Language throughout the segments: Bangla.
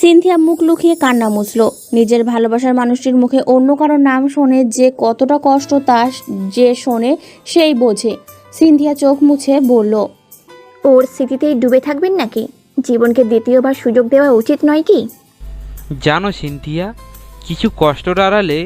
সিনথিয়া মুখ লুকিয়ে কান্না মুছল। নিজের ভালোবাসার মানুষটির মুখে অন্য কারো নাম শুনে যে কতটা কষ্ট তা যে শোনে সেই বোঝে। সিনথিয়া চোখ মুছে বলল, ওর স্মৃতিতেই ডুবে থাকবেন নাকি? জীবনকে দ্বিতীয়বার সুযোগ দেওয়া উচিত নয় কি? জানো সিনথিয়া, কিছু কষ্টর আড়ালে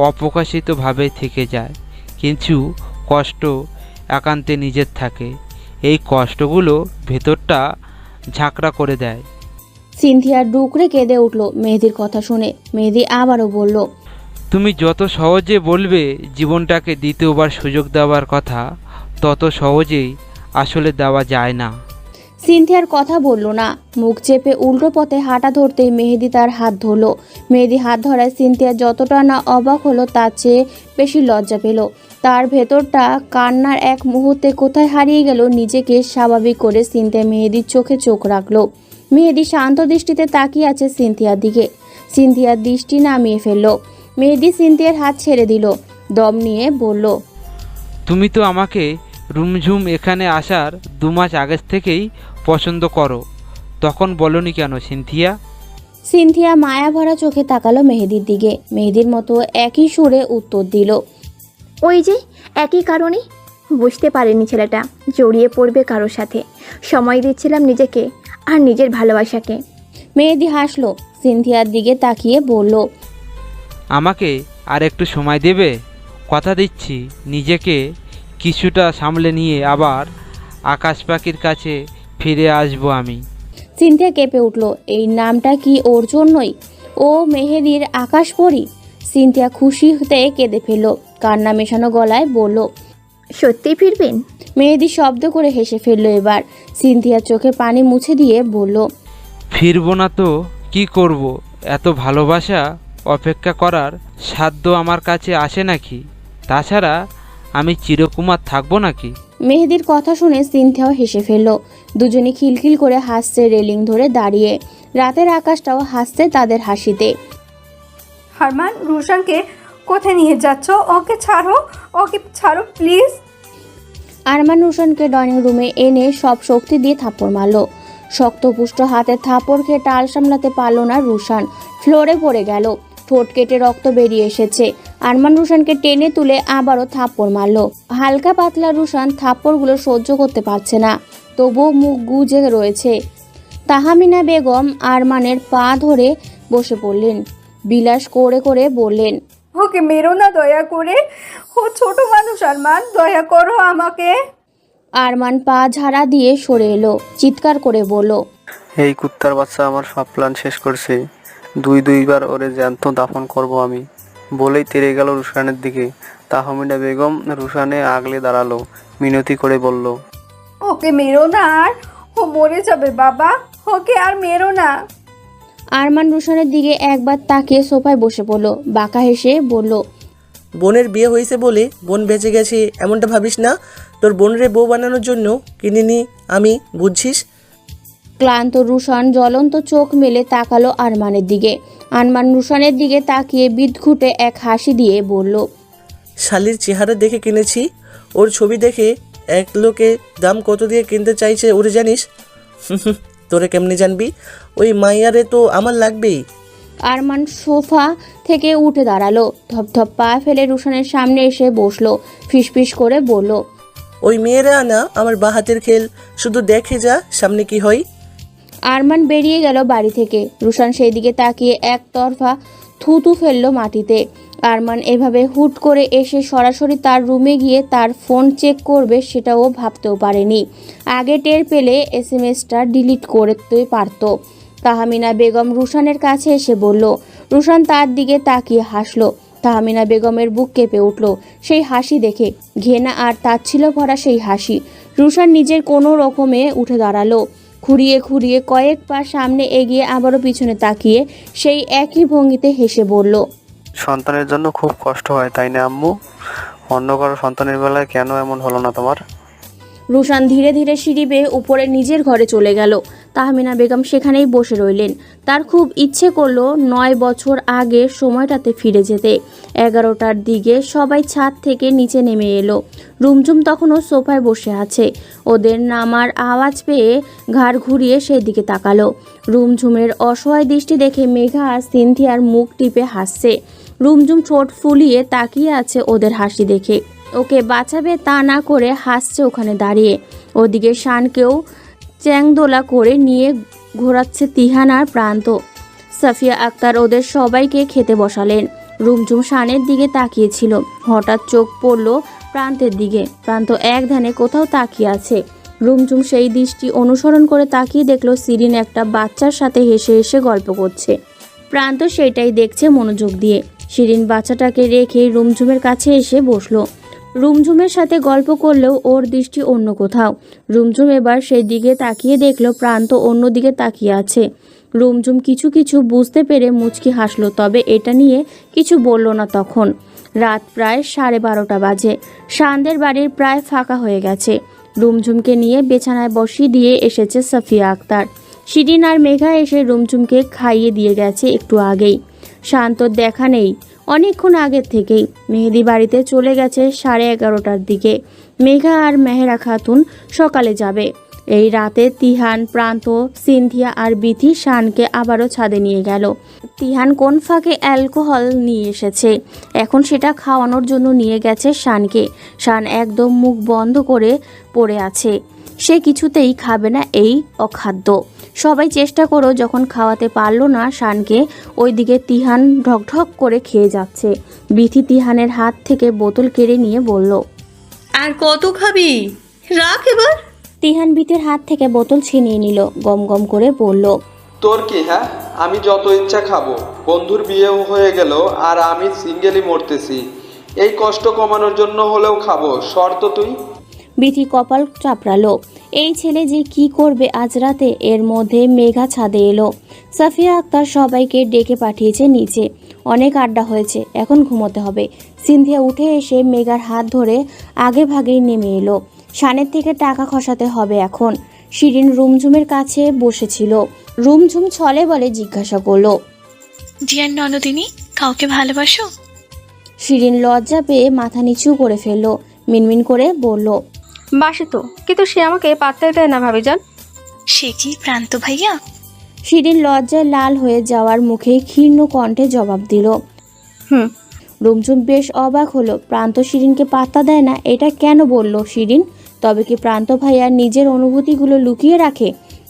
অপ্রকাশিতভাবে থেকে যায়, কিছু কষ্ট একান্তে নিজের থাকে। এই কষ্টগুলো ভেতরটা ঝাঁকড়া করে দেয়। সিনথিয়া ডুকরে কেঁদে উঠল মেহেদির কথা শুনে। মেহেদি আবারও বলল, তুমি যত সহজে বলবে জীবনটাকে দ্বিতীয়বার সুযোগ দেওয়ার কথা, তত সহজেই আসলে দেওয়া যায় না। সিনথিয়ার কথা বলল না। মুখ চেপে উল্টো পথে হাঁটা ধরতেই মেহেদি তার হাত ধরল। মেহেদি হাত ধরায় সিনথিয়া যতটা না অবাক হলো তার চেয়ে বেশি লজ্জা পেল। তার ভেতরটা কান্নার এক মুহূর্তে কোথায় হারিয়ে গেল। নিজেকে স্বাভাবিক করে সিনথিয়া মেহেদির চোখে চোখ রাখলো। মেহেদি শান্ত দৃষ্টিতে তাকিয়ে আছে সিনথিয়ার দিকে। সিনথিয়ার দৃষ্টি নামিয়ে ফেলল। মেহেদি সিনথিয়ার হাত ছেড়ে দিল। দম নিয়ে বলল, তুমি তো আমাকে রুমঝুম এখানে আসার 2 মাস আগের থেকেই পছন্দ করো, তখন বলনি কেন সিনথিয়া? সিনথিয়া মায়া ভরা চোখে তাকালো মেহেদির দিকে। মেহেদির মতো একই সুরে উত্তর দিল, ওই যে একই কারণে। বুঝতে পারেনি ছেলেটা জড়িয়ে পড়বে কারোর সাথে। সময় দিচ্ছিলাম নিজেকে আর নিজের ভালোবাসাকে। মেহেদি হাসলো। সিনথিয়ার দিকে তাকিয়ে বলল, আমাকে আর একটু সময় দেবে? কথা দিচ্ছি নিজেকে কিছুটা সামলে নিয়ে আবার আকাশ পাখির কাছে ফিরে আসবো আমি। সিনথিয়া কেঁপে উঠল। এই নামটা কি ওর জন্যই? ও মেহেদির আকাশ পরী? সিনথিয়া খুশি হতে কেঁদে ফেলল। কান্না মেশানো গলায় বলল, সত্যিই ফিরবেন? মেহেদি শব্দ করে হেসে ফেলল এবার। সিনথিয়ার চোখে পানি মুছে দিয়ে বলল, ফিরবো না তো কি করব? এত ভালোবাসা অপেক্ষা করার সাধ্য আমার কাছে আসে নাকি? তাছাড়া আমি চিরকুমার থাকবো নাকি? মেহেদির কথা শুনে সিনথিয়াও হেসে ফেলল। দুজনে খিলখিল করে হাসছে রেলিং ধরে দাঁড়িয়ে। রাতের আকাশটাও হাসছে তাদের হাসিতে। হারমান, রুশানকে কোথায় নিয়ে যাচ্ছ? ওকে ছাড়ো প্লিজ। আরমান রুশানকে ড্রয়িং রুমে এনে সব শক্তি দিয়ে থাপ্পড় মারল। শক্তপুষ্ট হাতে থাপ্পড় খেয়ে টাল সামলাতে পারল না রুশান। ফ্লোরে পড়ে গেল। ঠোঁট কেটে রক্ত বেরিয়ে এসেছে। আরমান রুশানকে টেনে তুলে আবারও থাপ্পড় মারল। হালকা পাতলা রুশান থাপ্পড়গুলো সহ্য করতে পারছে না, তবুও মুখ গুজে রয়েছে। তাহমিনা বেগম আরমানের পা ধরে বসে পড়লেন। বিলাস করে করে বললেন, ওকে মেরো না দয়া করে, ও ছোট মানুষ। আরমান, দয়া করো আমাকে। আরমান পা ঝাড়া দিয়ে সরে এলো। চিৎকার করে বলল, এই কুত্তার বাচ্চা আমার সব প্ল্যান শেষ করছে। দুইবার ওরে জ্যান্ত দাফন করব আমি, বলেই তেড়ে গেল রুশানের দিকে। তাহমিনা বেগম রুশানে আগলে দাঁড়ালো, মিনতি করে বলল, ওকে মেরো না, আর ও মরে যাবে বাবা। ওকে আর মেরো না। আরমান রুশানের দিকে একবার তাকিয়ে সোফায় বসে পড়ল। বাঁকা হেসে বলল, বোনের বিয়ে হয়েছে বলে বোন বেঁচে গেছে এমনটা ভাবিস না। তোর বোনের বউ বানানোর জন্য কিনিনি আমি, বুঝছিস? ক্লান্ত রুশান জ্বলন্ত চোখ মেলে তাকালো আরমানের দিকে। আরমান রুশানের দিকে তাকিয়ে বিদঘুটে এক হাসি দিয়ে বলল, শালির চেহারা দেখে কিনেছি। ওর ছবি দেখে এক লোকে দাম কত দিয়ে কিনতে চাইছে ওরে জানিস? তোরে কেমনে জানবি? ওই মাইয়ারে তো আমার লাগবেই। আরমান সোফা থেকে উঠে দাঁড়ালো। ধপধপ পা ফেলে রুশানের সামনে এসে বসলো। ফিসফিস করে বলল, ওই মেয়েরা না আমার বাঁ হাতের খেল, শুধু দেখে যা সামনে কি হয়। আরমান বেরিয়ে গেল বাড়ি থেকে। রুশান সেই দিকে তাকিয়ে একতরফা থুতু ফেললো মাটিতে। আরমান এভাবে হুট করে এসে সরাসরি তার রুমে গিয়ে তার ফোন চেক করবে সেটাও ভাবতেও পারেনি। আগে টের পেলে এসএমএসটা ডিলিট করতে পারত। তাহমিনা বেগম রুশানের কাছে এসে বলল। রুশান তার দিকে তাকিয়ে হাসলো। তাহমিনা বেগমের বুক কেঁপে উঠল সেই হাসি দেখে। ঘৃণা আর তাচ্ছিল্য ভরা সেই হাসি। রুশান নিজের কোনো রকমে উঠে দাঁড়ালো। খুঁড়িয়ে খুঁড়িয়ে কয়েক পা সামনে এগিয়ে আবারও পিছনে তাকিয়ে সেই একই ভঙ্গিতে হেসে বলল, সন্তানের জন্য খুব কষ্ট হয় তাই না আম্মু? অন্য কারো সন্তানের বেলায় কেন এমন হলো না তোমার? রুশান ধীরে ধীরে সিঁড়ি বেয়ে উপরে নিজের ঘরে চলে গেল। তাহমিনা বেগম সেখানেই বসে রইলেন। তার খুব ইচ্ছে করলো 9 বছর আগে সময়টাতে ফিরে যেতে। 11টার দিকে সবাই ছাদ থেকে নিচে নেমে এলো। রুমঝুম তখনও সোফায় বসে আছে। ওদের নামার আওয়াজ পেয়ে ঘাড় ঘুরিয়ে সেদিকে তাকালো। রুমঝুমের অসহায় দৃষ্টি দেখে মেঘা আর সিনথিয়ার মুখ টিপে হাসছে। রুমঝুম ঠোঁট ফুলিয়ে তাকিয়ে আছে ওদের হাসি দেখে। ওকে বাঁচাবে তা না করে হাসছে ওখানে দাঁড়িয়ে। ওদিকে শানকেও চ্যাংদোলা করে নিয়ে ঘোরাচ্ছে তিহান আর প্রান্ত। সাফিয়া আক্তার ওদের সবাইকে খেতে বসালেন। রুমঝুম শানের দিকে তাকিয়েছিল। হঠাৎ চোখ পড়ল প্রান্তের দিকে। প্রান্ত এক ধ্যানে কোথাও তাকিয়ে আছে। রুমঝুম সেই দৃষ্টি অনুসরণ করে তাকিয়ে দেখলো শিরিন একটা বাচ্চার সাথে হেসে হেসে গল্প করছে। প্রান্ত সেটাই দেখছে মনোযোগ দিয়ে। শিরিন বাচ্চাটাকে রেখে রুমঝুমের কাছে এসে বসলো। রুমঝুমের সাথে গল্প করলেও ওর দৃষ্টি অন্য কোথাও। রুমঝুম এবার সেই দিকে তাকিয়ে দেখলো প্রান্ত অন্য দিকে তাকিয়ে আছে। রুমঝুম কিছু কিছু বুঝতে পেরে মুচকি হাসলো, তবে এটা নিয়ে কিছু বলল না। তখন রাত প্রায় 12:30 বাজে। শানদের বাড়ির প্রায় ফাঁকা হয়ে গেছে। রুমঝুমকে নিয়ে বিছানায় বসিয়ে দিয়ে এসেছে সাফিয়া আক্তার। শিরিন আর মেঘা এসে রুমঝুমকে খাইয়ে দিয়ে গেছে একটু আগেই। শান্তর দেখা নেই অনেকক্ষণ আগের থেকেই। মেহেদি বাড়িতে চলে গেছে 11:30টার দিকে। মেঘা আর মেহেরা খাতুন সকালে যাবে। এই রাতে তিহান, প্রান্ত, সিনথিয়া আর বিথি শানকে আবারও ছাদে নিয়ে গেল। তিহান কোন ফাঁকে অ্যালকোহল নিয়ে এসেছে, এখন সেটা খাওয়ানোর জন্য নিয়ে গেছে শানকে। শান একদম মুখ বন্ধ করে পড়ে আছে। সে কিছুতেই খাবে না এই অখাদ্য। সবাই চেষ্টা করো যখন খাওয়াতে পারলো না শানকে। ওইদিকে তিহান ঢকঢক করে খেয়ে যাচ্ছে। বিথি তিহানের হাত থেকে বোতল কেড়ে নিয়ে বলল, আর কত খাবি? রাখ এবার। তিহান বিথির হাত থেকে বোতল ছিনিয়ে নিল। গম গম করে বলল, তোর কি? হ্যাঁ, আমি যত ইচ্ছা খাবো। বন্ধুর বিয়েও হয়ে গেল আর আমি সিঙ্গেলই মরতেছি। এই কষ্ট কমানোর জন্য হলেও খাবো, শর্ত তুই। বিথি কপাল চাপড়ালো। এই ছেলে যে কি করবে আজ রাতে। এর মধ্যে মেঘা ছাদে এলো। সাফিয়া আক্তার সবাইকে ডেকে পাঠিয়েছে নিচে। অনেক আড্ডা হয়েছে, এখন ঘুমোতে হবে। সিনথিয়া উঠে এসে মেঘার হাত ধরে আগে ভাগেই নেমে এলো। শানের থেকে টাকা খসাতে হবে এখন। শিরিন রুমঝুমের কাছে বসেছিল। রুমঝুম ছলে বলে জিজ্ঞাসা করলো, ডিয়ার ননদিনী, কাউকে ভালোবাসো? শিরিন লজ্জা পেয়ে মাথা নিচু করে ফেললো। মিনমিন করে বলল, বাসে তো, কিন্তু সে আমাকে পাত্তাই দেয় না ভাবিজান। সে কি প্রান্ত ভাইয়া? শিরিন লজ্জায় লাল হয়ে যাওয়ার মুখে ক্ষীণ কণ্ঠে জবাব দিল, হুম। রুমঝুম বেশ অবাক হলো। প্রান্ত শিরিনকে পাত্তা দেয় না, এটা কেন বলল শিরিন? তবে কি প্রান্ত ভাইয়া নিজের অনুভূতিগুলো লুকিয়ে রাখে?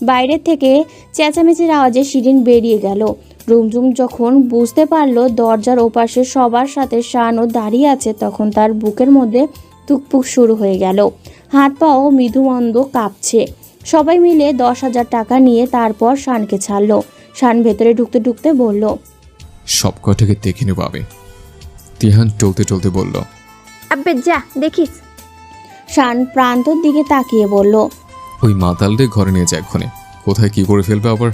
বাইরের থেকে চেঁচামেচির আওয়াজে শিরিন বেরিয়ে গেল। রুমঝুম যখন বুঝতে পারলো দরজার ওপাশে সবার সাথে শানও দাঁড়িয়ে আছে, তখন তার বুকের মধ্যে তুকপুক শুরু হয়ে গেল। হাত পাও মৃদুমন্দ কাঁপছে। সবাই মিলে 10,000 টাকা নিয়ে তারপর শানকে ছাড়লো। শান ভেতরে ঢুকতে ঢুকতে বলল, সব কটাকে দেখে নেবো আমি। তিহান টলতে টলতে বলল, আব্বে যা দেখিস। শান প্রান্তর দিকে তাকিয়ে বলল, ওই মাতালরে ঘরে নিয়ে যায় এক্ষণে। কোথায় কি করে ফেলবে আবার।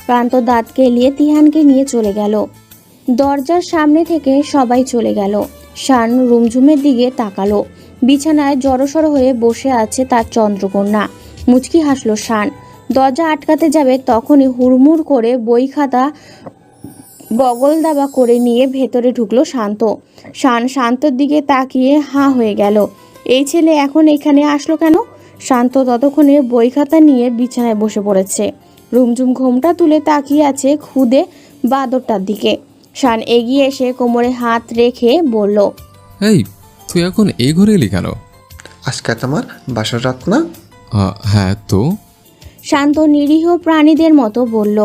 প্রান্ত দাঁত কেলিয়ে তিহানকে নিয়ে চলে গেল। দরজার সামনে থেকে সবাই চলে গেল। শান রুমঝুমের দিকে তাকালো। বিছানায় জড়সড় হয়ে বসে আছে তার চন্দ্রকন্যা। মুচকি হাসলো শান। দরজা আটকাতে যাবে তখনই হুড়মুড় করে বই খাতা বগল দাবা করে নিয়ে ভেতরে ঢুকলো শান্ত। শান শান্তর দিকে তাকিয়ে হাঁ হয়ে গেল। এই ছেলে এখন এখানে আসলো কেন? শান্ত ততক্ষণে বই খাতা নিয়ে বিছানায় বসে পড়েছে। রুমঝুম ঘোমটা তুলে তাকিয়ে আছে খুদে বাদরটার দিকে। শান এগিয়ে এসে কোমরে হাত রেখে বলল, এই তুই এখন এই ঘরে এলি কেন? আজকে তোমার বাসর রাত না? হ্যাঁ তো। শান্ত নিরীহ প্রাণীদের মতো বলল,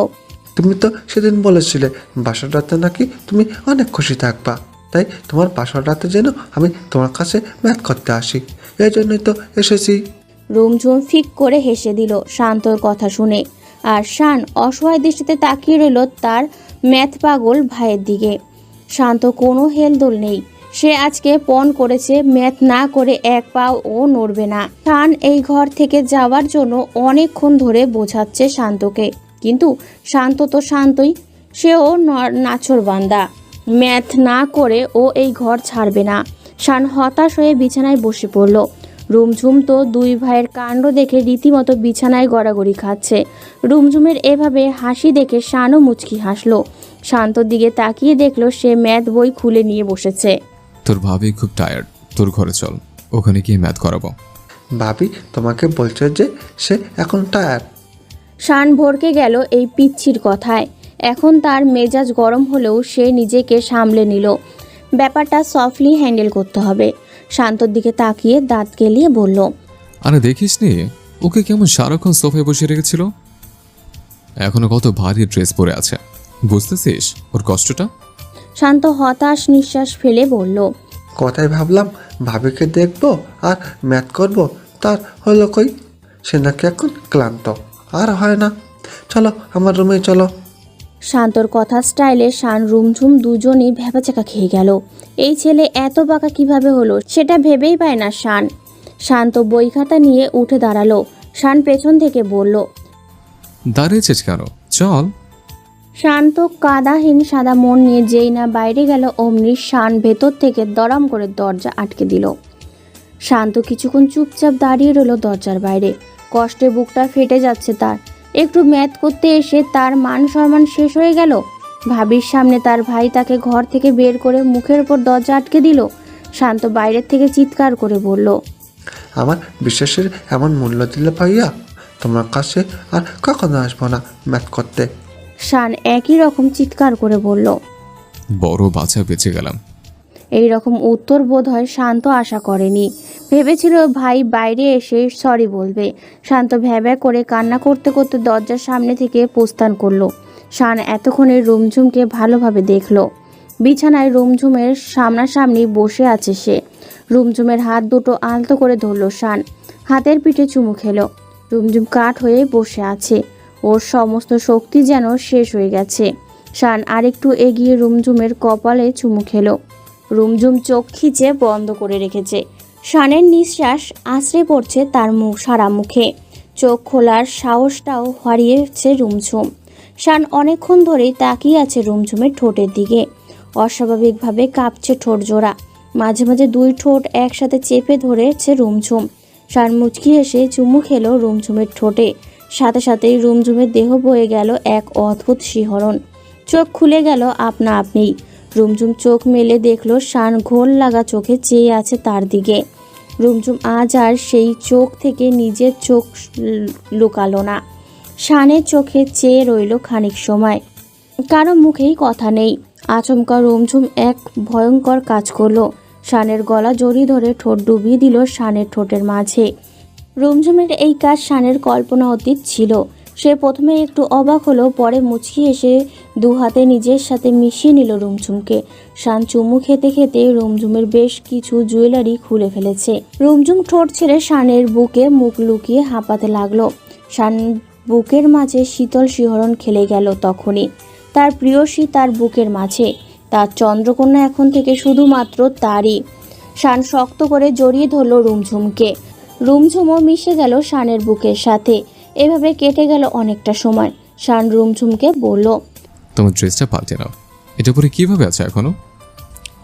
তুমি তো সেদিন বলেছিলে বাসর রাতে নাকি তুমি অনেক খুশি থাকবা, তাই তোমার বাসর রাতে যেন আমি তোমার কাছে ম্যাথ করতে আসি, এই জন্যই তো এসেছি। রুমঝুম ফিক করে হেসে দিল শান্তর কথা শুনে। আর শান অসহায় দৃষ্টিতে তাকিয়ে রইল তার ম্যাথ পাগল ভাইয়ের দিকে। শান্ত কোনো হেলদোল নেই। সে আজকে পণ করেছে ম্যাথ না করে এক পাও ও নড়বে না। শান এই ঘর থেকে যাওয়ার জন্য অনেকক্ষণ ধরে বোঝাচ্ছে শান্তকে, কিন্তু শান্ত তো শান্তই, সেও নাছোড়বান্দা। ম্যাথ না করে ও এই ঘর ছাড়বে না। শান হতাশ হয়ে বিছানায় বসে পড়ল। রুমঝুম তো দুই ভাইয়ের কাণ্ড দেখে রীতিমতো বিছানায় গড়াগড়ি খাচ্ছে। রুমঝুমের এভাবে হাসি দেখে শানও মুচকি হাসলো। শান্তর দিকে তাকিয়ে দেখলো সে ম্যাথ বই খুলে নিয়ে বসেছে। তোর ভাবি খুব টায়ার্ড, তোর ঘরে চল, ওখানে গিয়ে ম্যাথ করাবো। ভাবি তোমাকে বলছে যে সে এখন টায়ার্ড। শান ভরকে গেল এই পিচ্ছির কথায়। এখন তার মেজাজ গরম হলেও সে নিজেকে সামলে নিল। ব্যাপারটা সফটলি হ্যান্ডেল করতে হবে। শান্তর দিকে তাকিয়ে দাঁত কেলিয়ে বলল, আরে দেখিস নি ওকে কেমন সারাক্ষণ সোফায় বসে রেখেছিল? এখনো কত ভারী ড্রেস পরে আছে, বুঝতেছিস ওর কষ্টটা? শান্ত হতাশ নিঃশ্বাস ফেলে বলল, কথাই ভাবলাম ভাবিকে দেখবো আর ম্যাথ করব, তার হলো কই? সে নাকি এখন ক্লান্ত, আর হয় না। চলো আমার রুমে চলো। শান্তর কথা স্টাইলে শান রুমঝুম দুজনই ভ্যাবাচাকা খেয়ে গেল। এই ছেলে এত বাঁকা কিভাবে হলো সেটা ভেবেই পায় না শান। শান্ত বই খাতা নিয়ে উঠে দাঁড়ালো। শান পেছন থেকে বলল, দাঁড়িয়েছিস কেন, চল। শান্ত কাদাহীন সাদা মন নিয়ে যেই না বাইরে গেল অমনি শান ভেতর থেকে দরাম করে দরজা আটকে দিল। শান্ত কিছুক্ষণ চুপচাপ দাঁড়িয়ে রইল দরজার বাইরে। কষ্টে বুকটা ফেটে যাচ্ছে তার। একটু ম্যাথ করতে এসে তার মান সম্মান শেষ হয়ে গেল। ভাবির সামনে তার ভাই তাকে ঘর থেকে বের করে মুখের উপর দরজা আটকে দিল। শান্ত বাইরের থেকে চিৎকার করে বলল, আমার বিশ্বাসের এমন মূল্য দিলে ভাইয়া, তোমার কাছে আর কখনো আসবো না ম্যাথ করতে। শান একই রকম চিৎকার করে বলল। বড় বাচ্চা বেঁচে গেলাম। এই রকম উত্তর বোধহয় শান্ত আশা করেনি। ভেবেছিল ভাই বাইরে এসে সরি বলবে। শান্ত ভ্যাভ্যা করে কান্না করতে করতে দরজার সামনে থেকে প্রস্থান করলো। শান এতক্ষণে রুমঝুমকে ভালোভাবে দেখলো। বিছানায় রুমঝুমের সামনাসামনি বসে আছে সে। রুমঝুমের হাত দুটো আলতো করে ধরল শান। হাতের পিঠে চুমু খেলো। রুমঝুম কাঠ হয়ে বসে আছে। ওর সমস্ত শক্তি যেন শেষ হয়ে গেছে। শান আরেকটু এগিয়ে রুমঝুমের কপালে চুমু খেলো। রুমঝুম চোখ খিচে বন্ধ করে রেখেছে। শানের নিঃশ্বাস আশ্রে পড়ছে তার সারা মুখে। চোখ খোলার সাহসটাও হারিয়েছে রুমঝুম। শান অনেকক্ষণ ধরেই তাকিয়ে আছে রুমঝুমের ঠোঁটের দিকে। অস্বাভাবিকভাবে কাঁপছে ঠোঁট জোড়া। মাঝে মাঝে দুই ঠোঁট একসাথে চেপে ধরেছে রুমঝুম। শান মুচকি এসে চুমু খেলো রুমঝুমের ঠোঁটে। সাথে সাথেই রুমঝুমের দেহ বয়ে গেল এক অদ্ভুত শিহরণ। চোখ খুলে গেল আপনা আপনি। রুমঝুম চোখ মেলে দেখলো শান ঘোল লাগা চোখে চেয়ে আছে তার দিকে। রুমঝুম আজ আর সেই চোখ থেকে নিজের চোখ লুকালো না। শানের চোখে চেয়ে রইল খানিক সময়। কারো মুখেই কথা নেই। আচমকা রুমঝুম এক ভয়ঙ্কর কাজ করলো। শানের গলা জড়িয়ে ধরে ঠোঁট ডুবিয়ে দিল শানের ঠোঁটের মাঝে। রুমঝুমের এই কাজ শানের কল্পনা অতীত ছিল। সে প্রথমে একটু অবাক হলো, পরে মুচকি এসে দু হাতে নিজের সাথে মিশিয়ে নিল রুমঝুমকে। শান চুমু খেতে খেতে রুমঝুমের বেশ কিছু জুয়েলারি খুলে ফেলেছে। রুমঝুম ঠোঁট ছেড়ে শানের বুকে মুখ লুকিয়ে হাঁপাতে লাগলো। শান বুকের মাঝে শীতল শিহরণ খেলে গেল তখনই। তার প্রিয়সী তার বুকের মাঝে। তার চন্দ্রকন্যা এখন থেকে শুধুমাত্র তারই। শান শক্ত করে জড়িয়ে ধরল রুমঝুমকে। রুমঝুমও মিশে গেল শানের বুকের সাথে। এভাবে কেটে গেল অনেকটা সময়। শান রুমঝুমকে বলল, তোমার ড্রেসটা পাল্টে নাও, এটা পরে কিভাবে আছে এখনো?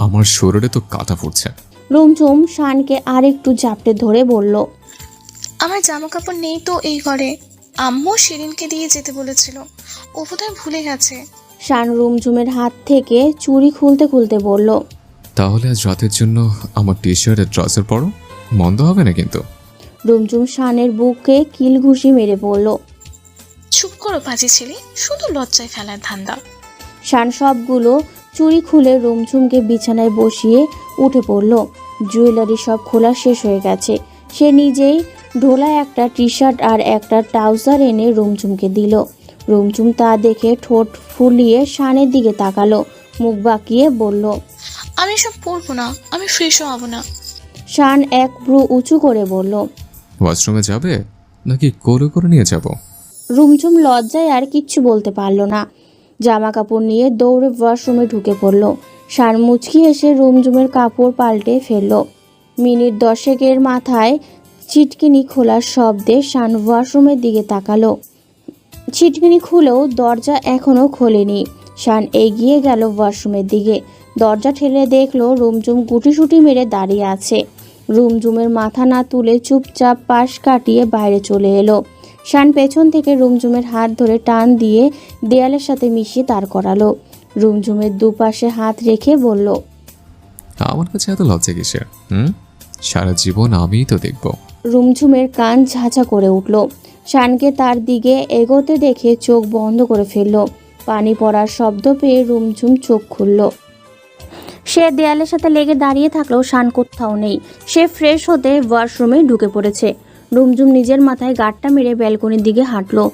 আমার শরীরে তো কাটা ফুটছে। রুমঝুম শানকে আরেকটু জাপটে ধরে বলল, আমার জামা কাপড় নেই তো এই ঘরে, আম্মু শিরিনকে দিয়ে যেতে বলেছিল, ও বোধহয় ভুলে গেছে। শান রুমঝুমের হাত থেকে চুড়ি খুলতে খুলতে বলল, তাহলে আজ রাতের জন্য আমার টি শার্ট আর ট্রাউজার পরো, মন্দ হবে না কিন্তু। রুমঝুম শানের বুকে কিল ঘুষি মেরে বলল, চুপ করো পাজি ছেলে, শুধু লজ্জায় ফেলার ধান্দা। শান সবগুলো চুড়ি খুলে রুমঝুমকে বিছানায় বসিয়ে উঠে পড়ল। জুয়েলারি সব খোলা শেষ হয়ে গেছে। সে নিজেই ঢোলা একটা টি শার্ট আর একটা ট্রাউজার এনে রুমঝুমকে দিল। রুমঝুম তা দেখে ঠোঁট ফুলিয়ে শানের দিকে তাকালো। মুখ বাঁকিয়ে বলল, আমি সব পরবো না, আমি ফ্রেশও হব না। শান এক ভ্রু উঁচু করে বলল, ওয়াশরুমে যাবে নাকি কোলে করে নিয়ে যাব? রুমঝুম লজ্জায় আর কিচ্ছু বলতে পারল না। জামা কাপড় নিয়ে দৌড়ে ওয়াশরুমে ঢুকে পড়ল। শান মুচকি এসে রুমঝুমের কাপড় পাল্টে ফেলল। মিনিট 10 মাথায় ছিটকিনি খোলার শব্দে শান ওয়াশরুমের দিকে তাকালো। ছিটকিনি খুলেও দরজা এখনো খোলেনি। শান এগিয়ে গেল ওয়াশরুমের দিকে। দরজা ঠেলে দেখলো রুমঝুম গুটিসুটি মেরে দাঁড়িয়ে আছে। রুমঝুমের মাথা না তুলে চুপচাপ পাশ কাটিয়ে বাইরে চলে এলো। শান পেছন থেকে রুমঝুমের হাত ধরে টান দিয়ে দেয়ালের সাথে মিশিয়ে দাঁড় করালো। রুমঝুমের দুপাশে হাত রেখে বলল, আমার কাছে এত লজ্জা কিসের? সারা জীবন আমিই তো দেখব। রুমঝুমের কান ঝাঁঝা করে উঠল। শানকে তার দিকে এগোতে দেখে চোখ বন্ধ করে ফেলল। পানি পড়ার শব্দ পেয়ে রুমঝুম চোখ খুলল। সে দেয়ালের সাথে লেগে দাঁড়িয়ে থাকলেও শান কোথাও নেই। সে ফ্রেশ হতে ওয়াশরুমে ঢুকে পড়েছে। রুমঝুম নিজের মাথায় গাঁটটা মেরে ব্যালকনির দিকে হাঁটলো।